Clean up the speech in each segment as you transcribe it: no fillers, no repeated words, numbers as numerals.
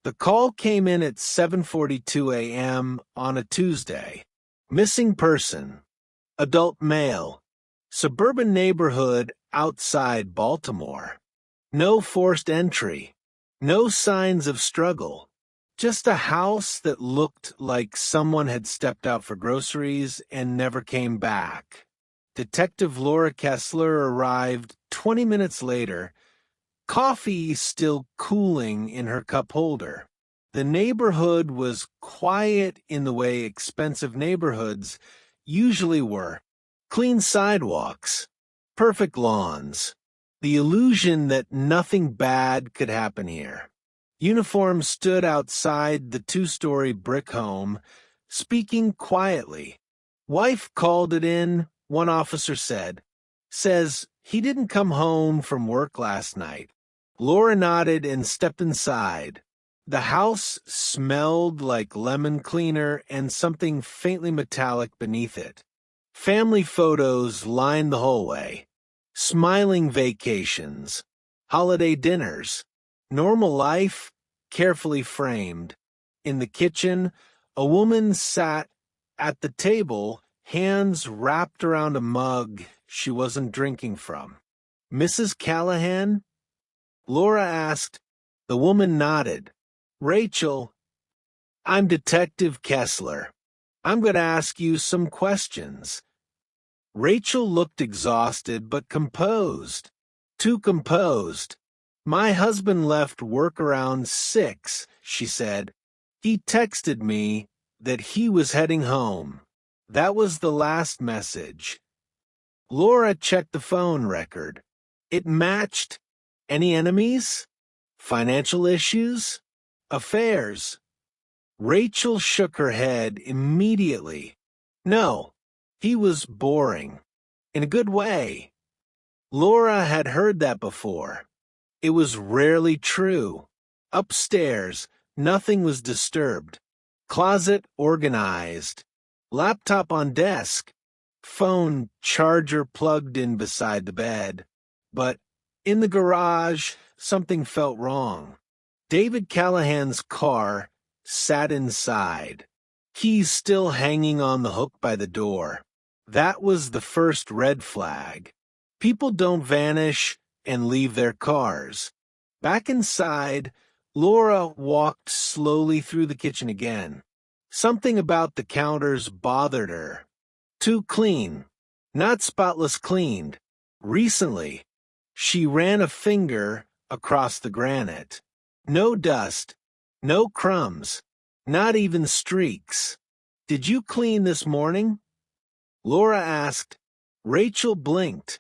The call came in at 7:42 a.m. on a Tuesday. Missing person, adult male, suburban neighborhood outside Baltimore. No forced entry, no signs of struggle. Just a house that looked like someone had stepped out for groceries and never came back. Detective Laura Kessler arrived 20 minutes later, coffee still cooling in her cup holder. The neighborhood was quiet in the way expensive neighborhoods usually were. Clean sidewalks, perfect lawns, the illusion that nothing bad could happen here. Uniforms stood outside the two-story brick home, speaking quietly. Wife called it in, one officer said. Says he didn't come home from work last night. Laura nodded and stepped inside. The house smelled like lemon cleaner and something faintly metallic beneath it. Family photos lined the hallway. Smiling vacations, holiday dinners, normal life carefully framed. In the kitchen, a woman sat at the table, hands wrapped around a mug she wasn't drinking from. Mrs. Callahan? Laura asked. The woman nodded. Rachel, I'm Detective Kessler. I'm going to ask you some questions. Rachel looked exhausted but composed. Too composed. My husband left work around 6, she said. He texted me that he was heading home. That was the last message. Laura checked the phone record. It matched. Any enemies? Financial issues? Affairs? Rachel shook her head immediately. No, he was boring. In a good way. Laura had heard that before. It was rarely true. Upstairs, nothing was disturbed. Closet organized. Laptop on desk. Phone charger plugged in beside the bed. But in the garage, something felt wrong. David Callahan's car sat inside. Keys still hanging on the hook by the door. That was the first red flag. People don't vanish and leave their cars. Back inside, Laura walked slowly through the kitchen again. Something about the counters bothered her. Too clean. Not spotless cleaned. Recently, she ran a finger across the granite. No dust. No crumbs. Not even streaks. Did you clean this morning? Laura asked. Rachel blinked.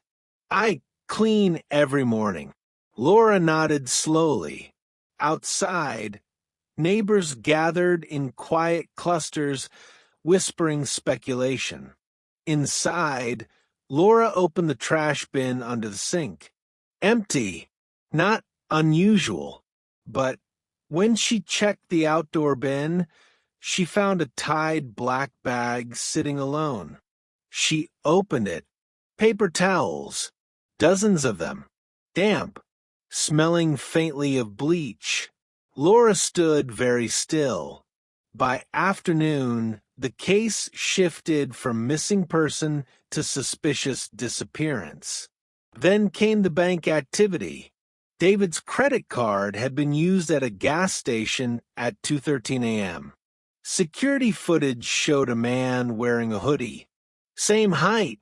I clean every morning. Laura nodded slowly. Outside, neighbors gathered in quiet clusters, whispering speculation. Inside, Laura opened the trash bin under the sink. Empty. Not unusual. But when she checked the outdoor bin, she found a tied black bag sitting alone. She opened it. Paper towels. Dozens of them. Damp. Smelling faintly of bleach. Laura stood very still. By afternoon, the case shifted from missing person to suspicious disappearance. Then came the bank activity. David's credit card had been used at a gas station at 2:13 a.m. Security footage showed a man wearing a hoodie. Same height,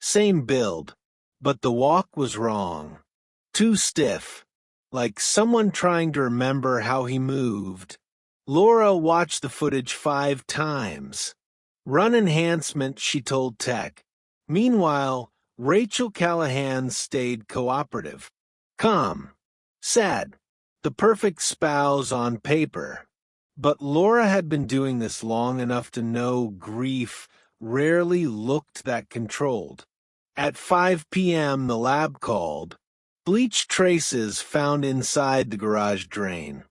same build, but the walk was wrong. Too stiff, like someone trying to remember how he moved. Laura watched the footage 5 times. Run enhancement, she told Tech. Meanwhile, Rachel Callahan stayed cooperative. Calm. Sad. The perfect spouse on paper. But Laura had been doing this long enough to know grief rarely looked that controlled. At 5 p.m., the lab called. Bleach traces found inside the garage drain.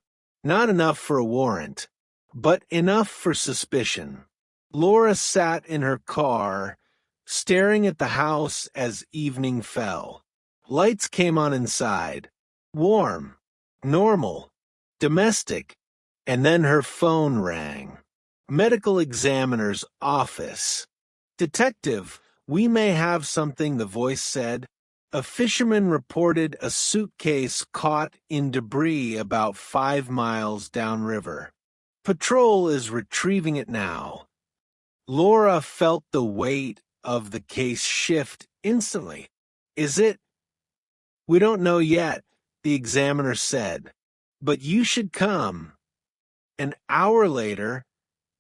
Not enough for a warrant, but enough for suspicion. Laura sat in her car, staring at the house as evening fell. Lights came on inside. Warm. Normal. Domestic. And then her phone rang. Medical examiner's office. "Detective, we may have something," the voice said. A fisherman reported a suitcase caught in debris about 5 miles downriver. Patrol is retrieving it now. Laura felt the weight of the case shift instantly. "Is it?" "We don't know yet," the examiner said. "But you should come." An hour later,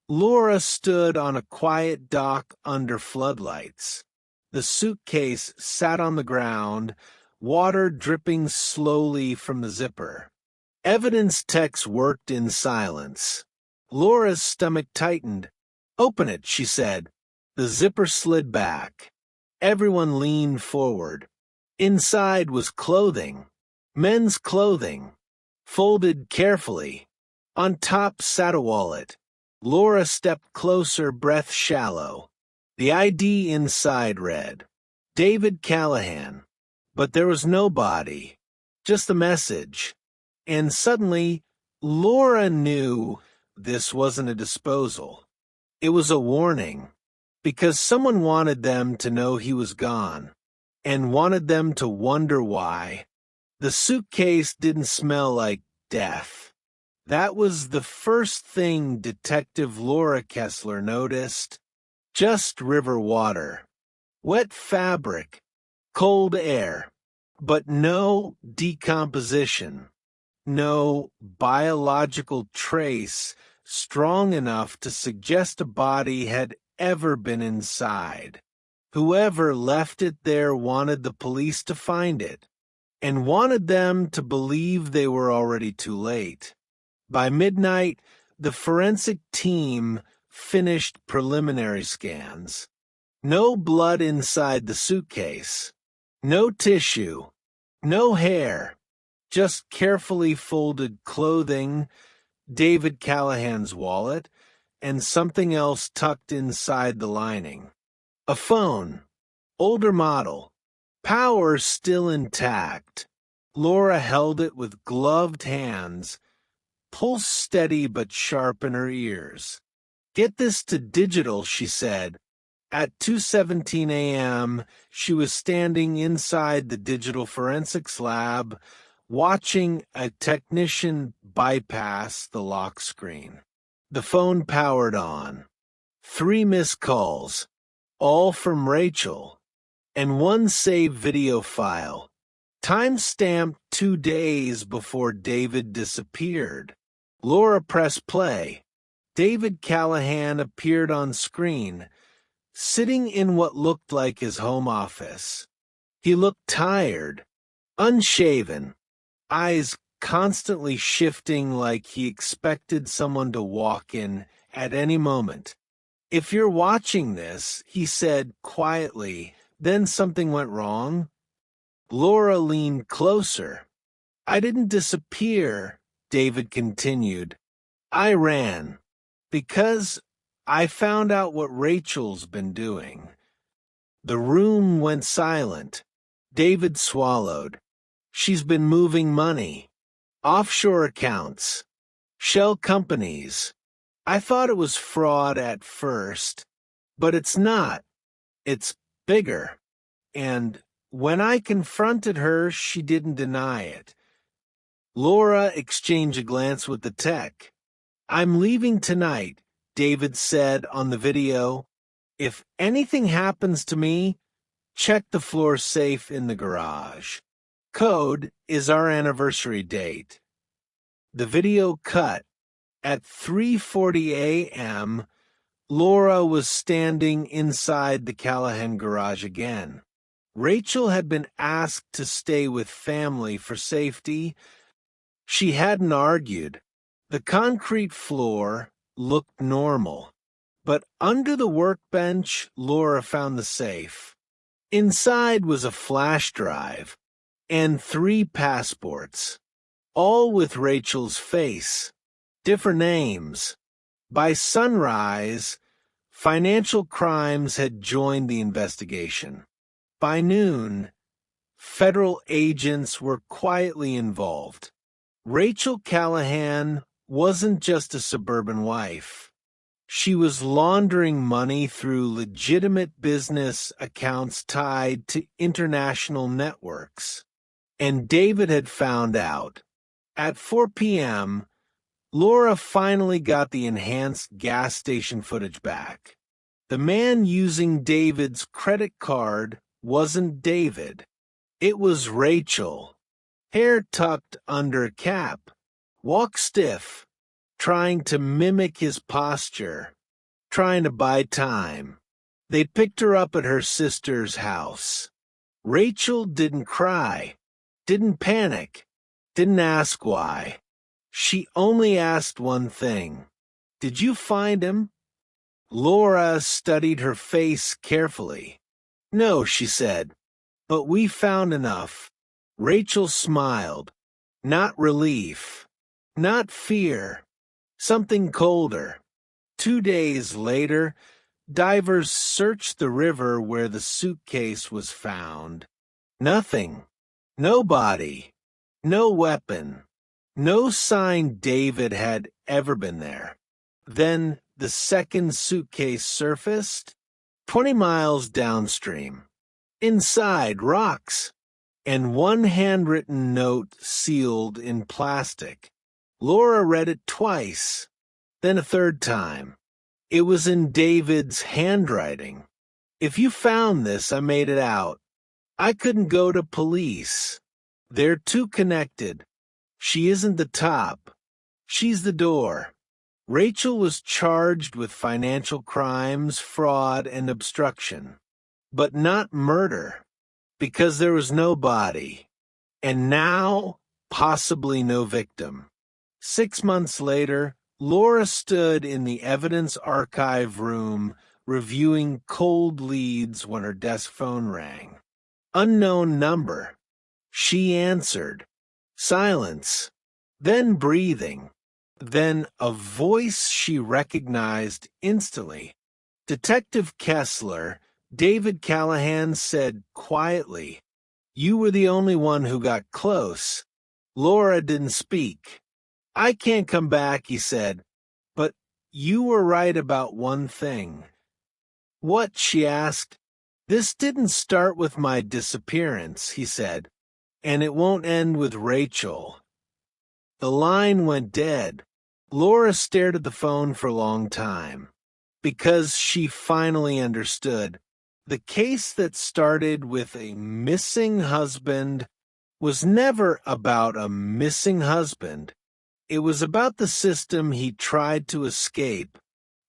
Laura stood on a quiet dock under floodlights. The suitcase sat on the ground, water dripping slowly from the zipper. Evidence techs worked in silence. Laura's stomach tightened. "Open it," she said. The zipper slid back. Everyone leaned forward. Inside was clothing. Men's clothing. Folded carefully. On top sat a wallet. Laura stepped closer, breath shallow. The ID inside read, "David Callahan." But there was no body, just a message. And suddenly, Laura knew this wasn't a disposal. It was a warning, because someone wanted them to know he was gone, and wanted them to wonder why. The suitcase didn't smell like death. That was the first thing Detective Laura Kessler noticed. Just river water. Wet fabric. Cold air. But no decomposition. No biological trace strong enough to suggest a body had ever been inside. Whoever left it there wanted the police to find it, and wanted them to believe they were already too late. By midnight, the forensic team finished preliminary scans. No blood inside the suitcase. No tissue. No hair. Just carefully folded clothing, David Callahan's wallet, and something else tucked inside the lining. A phone. Older model. Power still intact. Laura held it with gloved hands, pulse steady but sharp in her ears. "Get this to digital," she said. At 2:17 a.m., she was standing inside the digital forensics lab, watching a technician bypass the lock screen. The phone powered on. 3 missed calls, all from Rachel, and 1 saved video file, time-stamped 2 days before David disappeared. Laura pressed play. David Callahan appeared on screen, sitting in what looked like his home office. He looked tired, unshaven, eyes constantly shifting like he expected someone to walk in at any moment. "If you're watching this," he said quietly, "then something went wrong." Laura leaned closer. "I didn't disappear," David continued. "I ran. Because I found out what Rachel's been doing." The room went silent. David swallowed. "She's been moving money. Offshore accounts. Shell companies. I thought it was fraud at first, but it's not. It's bigger. And when I confronted her, she didn't deny it." Laura exchanged a glance with the tech. "I'm leaving tonight," David said on the video. "If anything happens to me, check the floor safe in the garage. Code is our anniversary date." The video cut. At 3:40 a.m., Laura was standing inside the Callahan garage again. Rachel had been asked to stay with family for safety. She hadn't argued. The concrete floor looked normal, but under the workbench, Laura found the safe. Inside was a flash drive and 3 passports, all with Rachel's face, different names. By sunrise, financial crimes had joined the investigation. By noon, federal agents were quietly involved. Rachel Callahan wasn't just a suburban wife. She was laundering money through legitimate business accounts tied to international networks. And David had found out. At 4 p.m., Laura finally got the enhanced gas station footage back. The man using David's credit card wasn't David. It was Rachel. Hair tucked under a cap. Walk stiff. Trying to mimic his posture. Trying to buy time. They picked her up at her sister's house. Rachel didn't cry. Didn't panic. Didn't ask why. She only asked one thing. Did you find him? Laura studied her face carefully. No, she said. But we found enough. Rachel smiled. Not relief. Not fear. Something colder. 2 days later, divers searched the river where the suitcase was found. Nothing. No body. No weapon. No sign David had ever been there. Then the second suitcase surfaced, 20 miles downstream. Inside, rocks, and one handwritten note sealed in plastic. Laura read it twice, then a third time. It was in David's handwriting. If you found this, I made it out. I couldn't go to police. They're too connected. She isn't the top. She's the door. Rachel was charged with financial crimes, fraud, and obstruction. But not murder, because there was no body. And now, possibly no victim. 6 months later, Laura stood in the evidence archive room reviewing cold leads when her desk phone rang. Unknown number. She answered. Silence. Then breathing. Then a voice she recognized instantly. Detective Kessler, David Callahan said quietly, "You were the only one who got close." Laura didn't speak. "I can't come back," he said, "but you were right about one thing." "What?" she asked. "This didn't start with my disappearance," he said, "and it won't end with Rachel." The line went dead. Laura stared at the phone for a long time, because she finally understood. The case that started with a missing husband was never about a missing husband. It was about the system he tried to escape.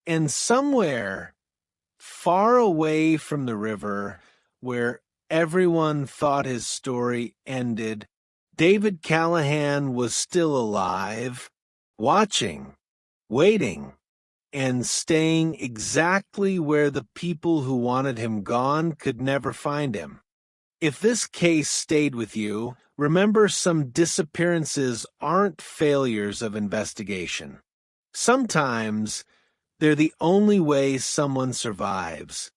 And somewhere, far away from the river, where everyone thought his story ended, David Callahan was still alive, watching, waiting, and staying exactly where the people who wanted him gone could never find him. If this case stayed with you, remember some disappearances aren't failures of investigation. Sometimes they're the only way someone survives.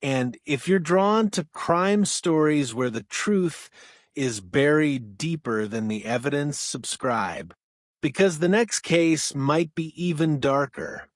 And if you're drawn to crime stories where the truth is buried deeper than the evidence, subscribe. Because the next case might be even darker.